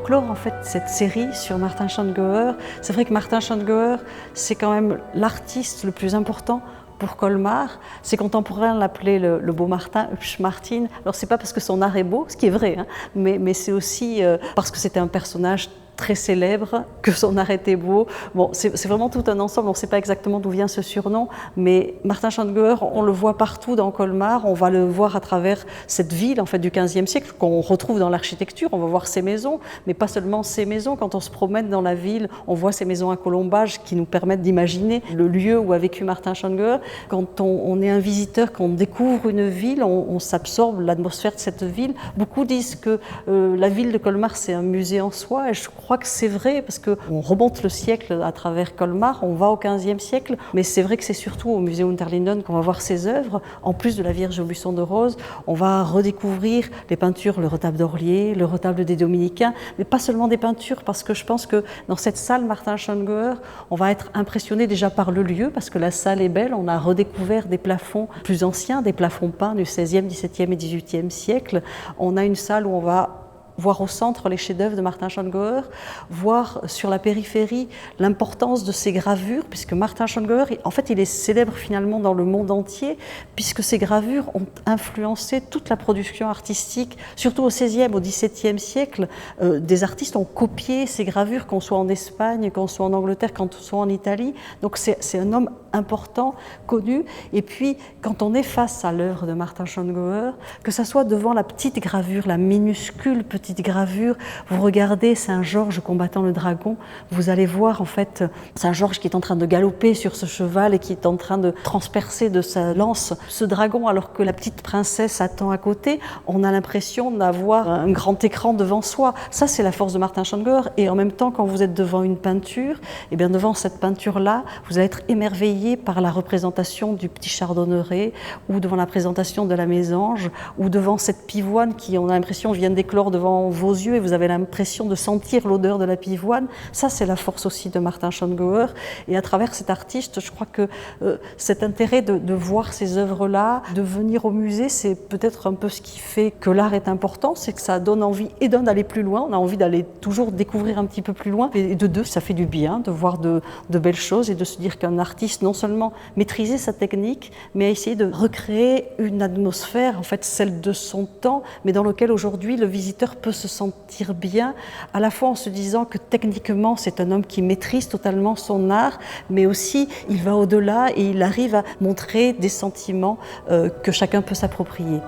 pour clore en fait cette série sur Martin Schongauer, c'est vrai que Martin Schongauer, c'est quand même l'artiste le plus important pour Colmar. Ses contemporains l'appelaient le beau Martin, Hübsch Martin. Alors c'est pas parce que son art est beau, ce qui est vrai, hein, mais c'est aussi parce que c'était un personnage très célèbre, que son art était beau. Bon, c'est vraiment tout un ensemble, on ne sait pas exactement d'où vient ce surnom, mais Martin Schongauer, on le voit partout dans Colmar, on va le voir à travers cette ville en fait, du XVe siècle qu'on retrouve dans l'architecture, on va voir ses maisons, mais pas seulement ses maisons, quand on se promène dans la ville, on voit ces maisons à colombage qui nous permettent d'imaginer le lieu où a vécu Martin Schongauer. Quand on est un visiteur, quand on découvre une ville, on s'absorbe l'atmosphère de cette ville. Beaucoup disent que la ville de Colmar, c'est un musée en soi, et je crois que c'est vrai parce qu'on remonte le siècle à travers Colmar, on va au XVe siècle, mais c'est vrai que c'est surtout au musée Unterlinden qu'on va voir ses œuvres. En plus de la Vierge au buisson de rose, on va redécouvrir les peintures, le retable d'Orlier, le retable des Dominicains, mais pas seulement des peintures, parce que je pense que dans cette salle Martin Schongauer, on va être impressionné déjà par le lieu, parce que la salle est belle, on a redécouvert des plafonds plus anciens, des plafonds peints du XVIe, XVIIe et XVIIIe siècle. On a une salle où on va voir au centre les chefs-d'œuvre de Martin Schongauer, voir sur la périphérie l'importance de ses gravures, puisque Martin Schongauer, en fait, il est célèbre finalement dans le monde entier, puisque ses gravures ont influencé toute la production artistique, surtout au XVIe, au XVIIe siècle. Des artistes ont copié ses gravures, qu'on soit en Espagne, qu'on soit en Angleterre, qu'on soit en Italie. Donc c'est un homme important, connu. Et puis, quand on est face à l'œuvre de Martin Schongauer, que ça soit devant la petite gravure, la minuscule petite gravure, vous regardez Saint-Georges combattant le dragon, vous allez voir en fait Saint-Georges qui est en train de galoper sur ce cheval et qui est en train de transpercer de sa lance ce dragon, alors que la petite princesse attend à côté. On a l'impression d'avoir un grand écran devant soi. Ça, c'est la force de Martin Schongauer. Et en même temps, quand vous êtes devant une peinture, et bien devant cette peinture-là, vous allez être émerveillé par la représentation du petit chardonneret, ou devant la présentation de la mésange, ou devant cette pivoine qui, on a l'impression, vient d'éclore devant vos yeux et vous avez l'impression de sentir l'odeur de la pivoine. Ça, c'est la force aussi de Martin Schongauer. Et à travers cet artiste, je crois que cet intérêt de voir ces œuvres-là, de venir au musée, c'est peut-être un peu ce qui fait que l'art est important, c'est que ça donne envie et d'aller plus loin. On a envie d'aller toujours découvrir un petit peu plus loin. Et de deux, ça fait du bien de voir de belles choses et de se dire qu'un artiste, non seulement maîtrisait sa technique, mais a essayé de recréer une atmosphère, en fait celle de son temps, mais dans laquelle aujourd'hui le visiteur peut se sentir bien, à la fois en se disant que techniquement c'est un homme qui maîtrise totalement son art, mais aussi il va au-delà et il arrive à montrer des sentiments que chacun peut s'approprier.